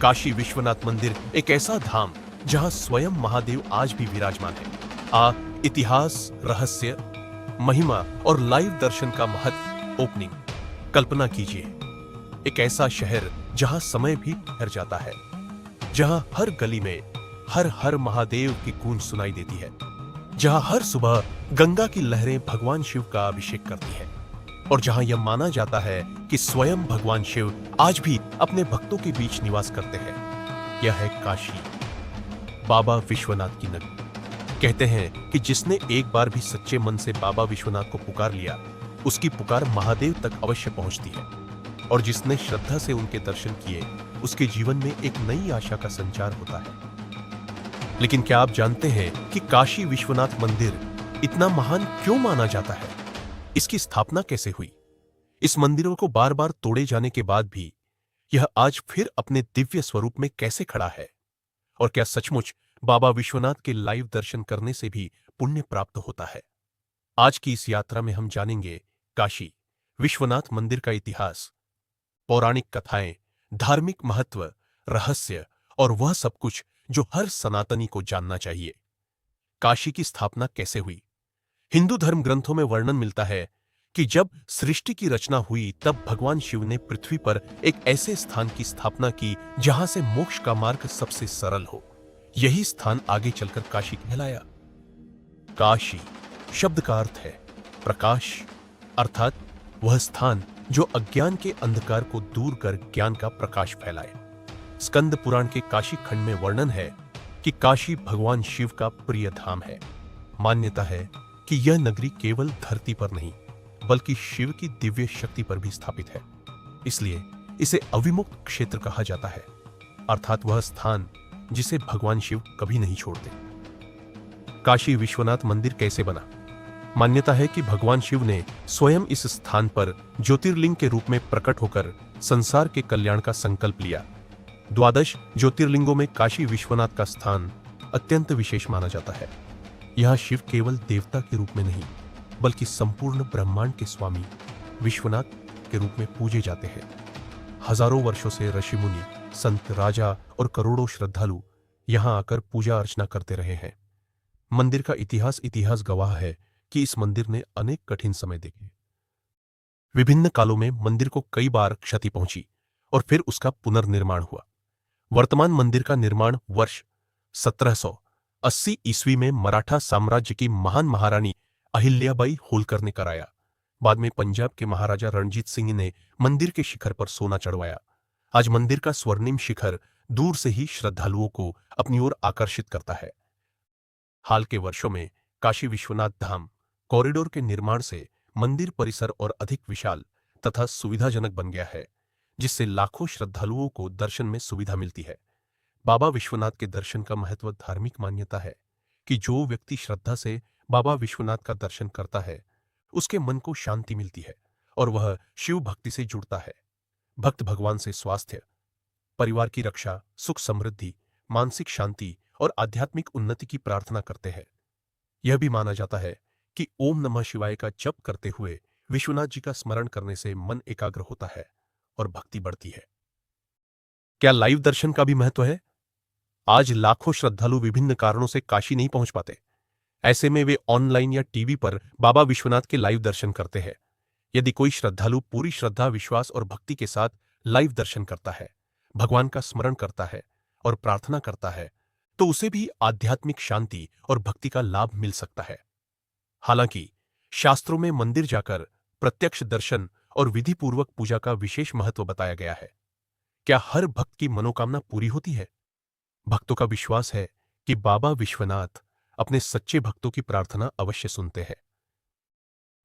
काशी विश्वनाथ मंदिर एक ऐसा धाम जहां स्वयं महादेव आज भी विराजमान है। इतिहास, रहस्य, महिमा और लाइव दर्शन का महत्व। ओपनिंग। कल्पना कीजिए, एक ऐसा शहर जहां समय भी ठहर जाता है, जहां हर गली में हर हर महादेव की गूंज सुनाई देती है, जहां हर सुबह गंगा की लहरें भगवान शिव का अभिषेक करती है और जहां यह माना जाता है कि स्वयं भगवान शिव आज भी अपने भक्तों के बीच निवास करते हैं। यह है काशी, बाबा विश्वनाथ की नगरी। कहते हैं कि जिसने एक बार भी सच्चे मन से बाबा विश्वनाथ को पुकार लिया, उसकी पुकार महादेव तक अवश्य पहुंचती है और जिसने श्रद्धा से उनके दर्शन किए, उसके जीवन में एक नई आशा का संचार होता है। लेकिन क्या आप जानते हैं कि काशी विश्वनाथ मंदिर इतना महान क्यों माना जाता है? इसकी स्थापना कैसे हुई? इस मंदिरों को बार बार तोड़े जाने के बाद भी यह आज फिर अपने दिव्य स्वरूप में कैसे खड़ा है? और क्या सचमुच बाबा विश्वनाथ के लाइव दर्शन करने से भी पुण्य प्राप्त होता है? आज की इस यात्रा में हम जानेंगे काशी विश्वनाथ मंदिर का इतिहास, पौराणिक कथाएं, धार्मिक महत्व, रहस्य और वह सब कुछ जो हर सनातनी को जानना चाहिए। काशी की स्थापना कैसे हुई? हिंदू धर्म ग्रंथों में वर्णन मिलता है कि जब सृष्टि की रचना हुई, तब भगवान शिव ने पृथ्वी पर एक ऐसे स्थान की स्थापना की जहां से मोक्ष का मार्ग सबसे सरल हो। यही स्थान आगे चलकर काशी कहलाया। काशी शब्द का अर्थ है प्रकाश, अर्थात वह स्थान जो अज्ञान के अंधकार को दूर कर ज्ञान का प्रकाश फैलाए। स्कंद पुराण के काशी खंड में वर्णन है कि काशी भगवान शिव का प्रिय धाम है। मान्यता है कि यह नगरी केवल धरती पर नहीं, बल्कि शिव की दिव्य शक्ति पर भी स्थापित है। इसलिए इसे अविमुक्त क्षेत्र कहा जाता है, अर्थात वह स्थान जिसे भगवान शिव कभी नहीं छोड़ते। काशी विश्वनाथ मंदिर कैसे बना? मान्यता है कि भगवान शिव ने स्वयं इस स्थान पर ज्योतिर्लिंग के रूप में प्रकट होकर संसार के कल्याण का संकल्प लिया। 12 ज्योतिर्लिंगों में काशी विश्वनाथ का स्थान अत्यंत विशेष माना जाता है। यहां शिव केवल देवता के रूप में नहीं, बल्कि संपूर्ण ब्रह्मांड के स्वामी विश्वनाथ के रूप में पूजे जाते हैं। हजारों वर्षों से ऋषि मुनि, संत, राजा और करोड़ों श्रद्धालु यहां आकर पूजा अर्चना करते रहे हैं। मंदिर का इतिहास गवाह है कि इस मंदिर ने अनेक कठिन समय देखे। विभिन्न कालों में मंदिर को कई बार क्षति पहुंची और फिर उसका पुनर्निर्माण हुआ। वर्तमान मंदिर का निर्माण वर्ष 1780 ईस्वी में मराठा साम्राज्य की महान महारानी अहिल्याबाई होलकर ने कराया। बाद में पंजाब के महाराजा रणजीत सिंह ने मंदिर के शिखर पर सोना चढ़वाया। आज मंदिर का स्वर्णिम शिखर दूर से ही श्रद्धालुओं को अपनी ओर आकर्षित करता है। हाल के वर्षों में काशी विश्वनाथ धाम कॉरिडोर के निर्माण से मंदिर परिसर और अधिक विशाल तथा सुविधाजनक बन गया है, जिससे लाखों श्रद्धालुओं को दर्शन में सुविधा मिलती है। बाबा विश्वनाथ के दर्शन का महत्व। धार्मिक मान्यता है कि जो व्यक्ति श्रद्धा से बाबा विश्वनाथ का दर्शन करता है, उसके मन को शांति मिलती है और वह शिव भक्ति से जुड़ता है। भक्त भगवान से स्वास्थ्य, परिवार की रक्षा, सुख समृद्धि, मानसिक शांति और आध्यात्मिक उन्नति की प्रार्थना करते हैं। यह भी माना जाता है कि ओम नमः शिवाय का जप करते हुए विश्वनाथ जी का स्मरण करने से मन एकाग्र होता है और भक्ति बढ़ती है। क्या लाइव दर्शन का भी महत्व है? आज लाखों श्रद्धालु विभिन्न कारणों से काशी नहीं पहुंच पाते। ऐसे में वे ऑनलाइन या टीवी पर बाबा विश्वनाथ के लाइव दर्शन करते हैं। यदि कोई श्रद्धालु पूरी श्रद्धा, विश्वास और भक्ति के साथ लाइव दर्शन करता है, भगवान का स्मरण करता है और प्रार्थना करता है, तो उसे भी आध्यात्मिक शांति और भक्ति का लाभ मिल सकता है। हालांकि शास्त्रों में मंदिर जाकर प्रत्यक्ष दर्शन और विधिपूर्वक पूजा का विशेष महत्व बताया गया है। क्या हर भक्त की मनोकामना पूरी होती है? भक्तों का विश्वास है कि बाबा विश्वनाथ अपने सच्चे भक्तों की प्रार्थना अवश्य सुनते हैं।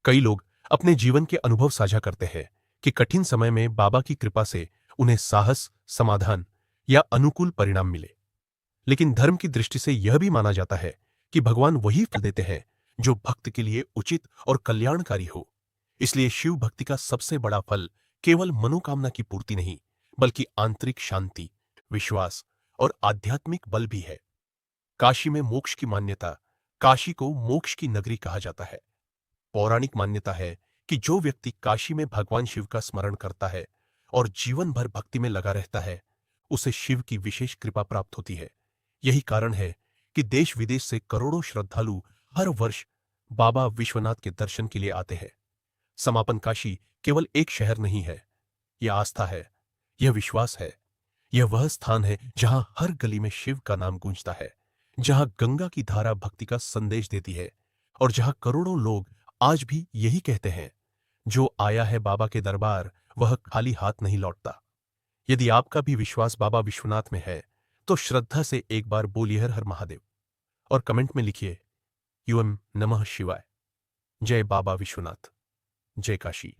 कई लोग अपने जीवन के अनुभव साझा करते हैं कि कठिन समय में बाबा की कृपा से उन्हें साहस, समाधान या अनुकूल परिणाम मिले। लेकिन धर्म की दृष्टि से यह भी माना जाता है कि भगवान वही फल देते हैं जो भक्त के लिए उचित और कल्याणकारी हो। इसलिए शिव भक्ति का सबसे बड़ा फल केवल मनोकामना की पूर्ति नहीं, बल्कि आंतरिक शांति, विश्वास और आध्यात्मिक बल भी है। काशी में मोक्ष की मान्यता। काशी को मोक्ष की नगरी कहा जाता है। पौराणिक मान्यता है कि जो व्यक्ति काशी में भगवान शिव का स्मरण करता है और जीवन भर भक्ति में लगा रहता है, उसे शिव की विशेष कृपा प्राप्त होती है। यही कारण है कि देश विदेश से करोड़ों श्रद्धालु हर वर्ष बाबा विश्वनाथ के दर्शन के लिए आते हैं। समापन काशी केवल एक शहर नहीं है, यह आस्था है, यह विश्वास है, यह वह स्थान है जहां हर गली में शिव का नाम गूंजता है, जहां गंगा की धारा भक्ति का संदेश देती है और जहां करोड़ों लोग आज भी यही कहते हैं, जो आया है बाबा के दरबार वह खाली हाथ नहीं लौटता। यदि आपका भी विश्वास बाबा विश्वनाथ में है तो श्रद्धा से एक बार बोलिए हर हर महादेव और कमेंट में लिखिए यूएम नमः शिवाय। जय बाबा विश्वनाथ, जय काशी।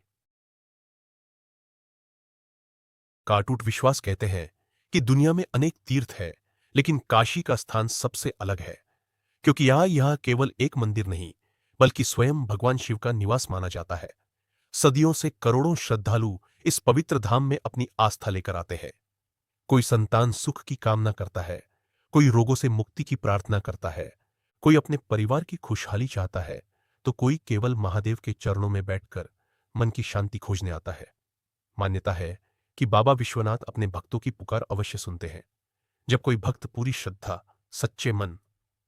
काटूट विश्वास कहते हैं कि दुनिया में अनेक तीर्थ है, लेकिन काशी का स्थान सबसे अलग है, क्योंकि यहां केवल एक मंदिर नहीं बल्कि स्वयं भगवान शिव का निवास माना जाता है। सदियों से करोड़ों श्रद्धालु इस पवित्र धाम में अपनी आस्था लेकर आते हैं। कोई संतान सुख की कामना करता है, कोई रोगों से मुक्ति की प्रार्थना करता है, कोई अपने परिवार की खुशहाली चाहता है, तो कोई केवल महादेव के चरणों में बैठकर मन की शांति खोजने आता है। मान्यता है कि बाबा विश्वनाथ अपने भक्तों की पुकार अवश्य सुनते हैं। जब कोई भक्त पूरी श्रद्धा, सच्चे मन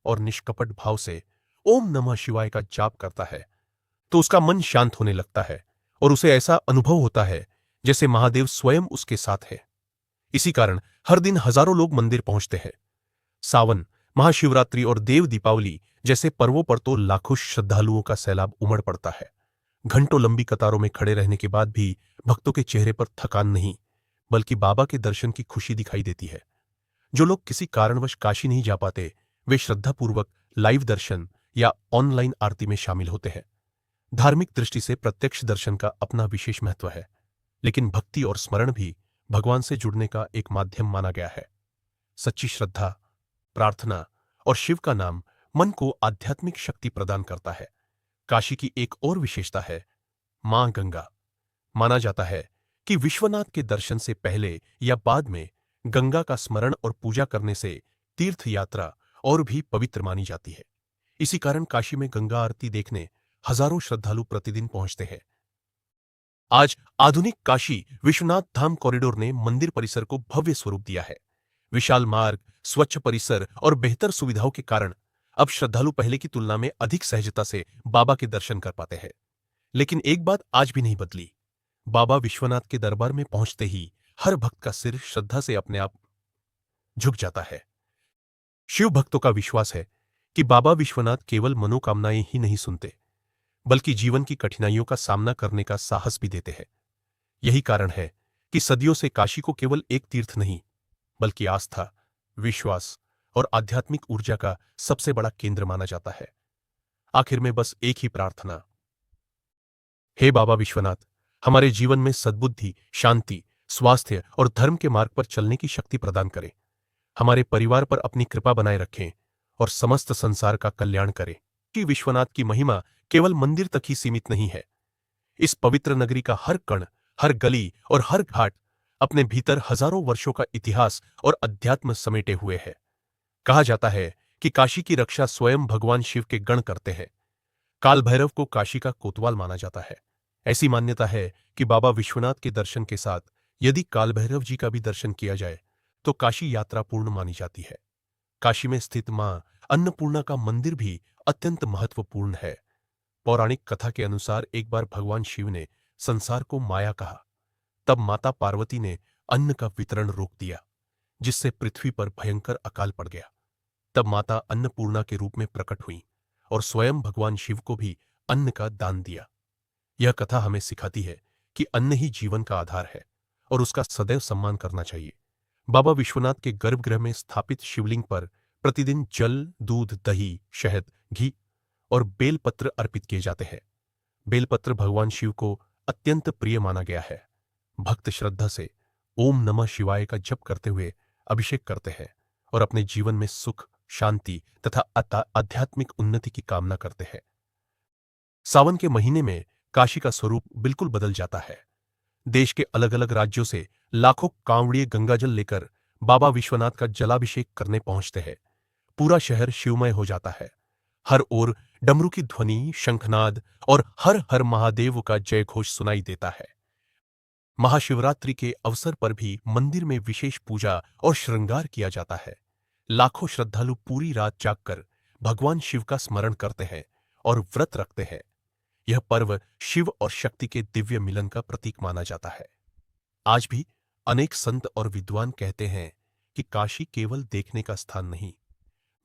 और निष्कपट भाव से ओम नमः शिवाय का जाप करता है तो उसका मन शांत होने लगता है और उसे ऐसा अनुभव होता है जैसे महादेव स्वयं उसके साथ है। इसी कारण हर दिन हजारों लोग मंदिर पहुंचते हैं। सावन, महाशिवरात्रि और देव दीपावली जैसे पर्वों पर तो लाखों श्रद्धालुओं का सैलाब उमड़ पड़ता है। घंटों लंबी कतारों में खड़े रहने के बाद भी भक्तों के चेहरे पर थकान नहीं बल्कि बाबा के दर्शन की खुशी दिखाई देती है। जो लोग किसी कारणवश काशी नहीं जा पाते वे श्रद्धापूर्वक लाइव दर्शन या ऑनलाइन आरती में शामिल होते हैं। धार्मिक दृष्टि से प्रत्यक्ष दर्शन का अपना विशेष महत्व है, लेकिन भक्ति और स्मरण भी भगवान से जुड़ने का एक माध्यम माना गया है। सच्ची श्रद्धा, प्रार्थना और शिव का नाम मन को आध्यात्मिक शक्ति प्रदान करता है। काशी की एक और विशेषता है मां गंगा। माना जाता है कि विश्वनाथ के दर्शन से पहले या बाद में गंगा का स्मरण और पूजा करने से तीर्थ यात्रा और भी पवित्र मानी जाती है। इसी कारण काशी में गंगा आरती देखने हजारों श्रद्धालु प्रतिदिन पहुंचते हैं। आज आधुनिक काशी विश्वनाथ धाम कॉरिडोर ने मंदिर परिसर को भव्य स्वरूप दिया है। विशाल मार्ग, स्वच्छ परिसर और बेहतर सुविधाओं के कारण अब श्रद्धालु पहले की तुलना में अधिक सहजता से बाबा के दर्शन कर पाते हैं। लेकिन एक बात आज भी नहीं बदली, बाबा विश्वनाथ के दरबार में पहुंचते ही हर भक्त का सिर श्रद्धा से अपने आप झुक जाता है। शिव भक्तों का विश्वास है कि बाबा विश्वनाथ केवल मनोकामनाएं ही नहीं सुनते बल्कि जीवन की कठिनाइयों का सामना करने का साहस भी देते हैं। यही कारण है कि सदियों से काशी को केवल एक तीर्थ नहीं बल्कि आस्था, विश्वास और आध्यात्मिक ऊर्जा का सबसे बड़ा केंद्र माना जाता है। आखिर में बस एक ही प्रार्थना, हे बाबा विश्वनाथ, हमारे जीवन में सद्बुद्धि, शांति, स्वास्थ्य और धर्म के मार्ग पर चलने की शक्ति प्रदान करें। हमारे परिवार पर अपनी कृपा बनाए रखें और समस्त संसार का कल्याण करें। कि विश्वनाथ की महिमा केवल मंदिर तक ही सीमित नहीं है। इस पवित्र नगरी का हर कण, हर गली और हर घाट अपने भीतर हजारों वर्षों का इतिहास और अध्यात्म समेटे हुए है। कहा जाता है कि काशी की रक्षा स्वयं भगवान शिव के गण करते हैं। काल भैरव को काशी का कोतवाल माना जाता है। ऐसी मान्यता है कि बाबा विश्वनाथ के दर्शन के साथ यदि काल भैरव जी का भी दर्शन किया जाए तो काशी यात्रा पूर्ण मानी जाती है। काशी में स्थित मां अन्नपूर्णा का मंदिर भी अत्यंत महत्वपूर्ण है। पौराणिक कथा के अनुसार एक बार भगवान शिव ने संसार को माया कहा, तब माता पार्वती ने अन्न का वितरण रोक दिया, जिससे पृथ्वी पर भयंकर अकाल पड़ गया। तब माता अन्नपूर्णा के रूप में प्रकट हुई और स्वयं भगवान शिव को भी अन्न का दान दिया। यह कथा हमें सिखाती है कि अन्न ही जीवन का आधार है और उसका सदैव सम्मान करना चाहिए। बाबा विश्वनाथ के गर्भगृह में स्थापित शिवलिंग पर प्रतिदिन जल, दूध, दही, शहद, घी और बेलपत्र अर्पित किए जाते हैं। बेलपत्र भगवान शिव को अत्यंत प्रिय माना गया है। भक्त श्रद्धा से ओम नमः शिवाय का जप करते हुए अभिषेक करते हैं और अपने जीवन में सुख, शांति तथा आध्यात्मिक उन्नति की कामना करते हैं। सावन के महीने में काशी का स्वरूप बिल्कुल बदल जाता है। देश के अलग अलग राज्यों से लाखों कांवड़िए गंगाजल लेकर बाबा विश्वनाथ का जलाभिषेक करने पहुंचते हैं। पूरा शहर शिवमय हो जाता है। हर ओर डमरू की ध्वनि, शंखनाद और हर हर महादेव का जय घोष सुनाई देता है। महाशिवरात्रि के अवसर पर भी मंदिर में विशेष पूजा और श्रृंगार किया जाता है। लाखों श्रद्धालु पूरी रात जागकर भगवान शिव का स्मरण करते हैं और व्रत रखते हैं। यह पर्व शिव और शक्ति के दिव्य मिलन का प्रतीक माना जाता है। आज भी अनेक संत और विद्वान कहते हैं कि काशी केवल देखने का स्थान नहीं,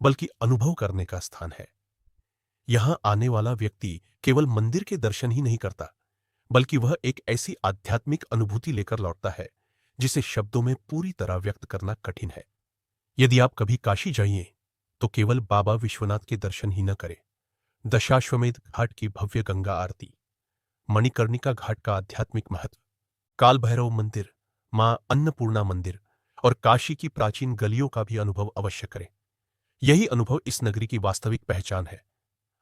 बल्कि अनुभव करने का स्थान है। यहां आने वाला व्यक्ति केवल मंदिर के दर्शन ही नहीं करता, बल्कि वह एक ऐसी आध्यात्मिक अनुभूति लेकर लौटता है जिसे शब्दों में पूरी तरह व्यक्त करना कठिन है। यदि आप कभी काशी जाइए तो केवल बाबा विश्वनाथ के दर्शन ही न करें। दशाश्वमेध घाट की भव्य गंगा आरती, मणिकर्णिका घाट का आध्यात्मिक महत्व, काल भैरव मंदिर, मां अन्नपूर्णा मंदिर और काशी की प्राचीन गलियों का भी अनुभव अवश्य करें। यही अनुभव इस नगरी की वास्तविक पहचान है।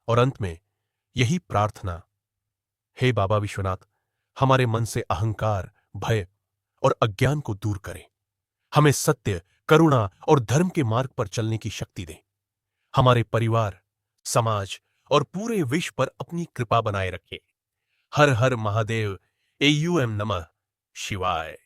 और अंत में यही प्रार्थना, हे बाबा विश्वनाथ, हमारे मन से अहंकार, भय और अज्ञान को दूर करें। हमें सत्य, करुणा और धर्म के मार्ग पर चलने की शक्ति दें। हमारे परिवार, समाज और पूरे विश्व पर अपनी कृपा बनाए रखें। हर हर महादेव। AUM नमः शिवाय।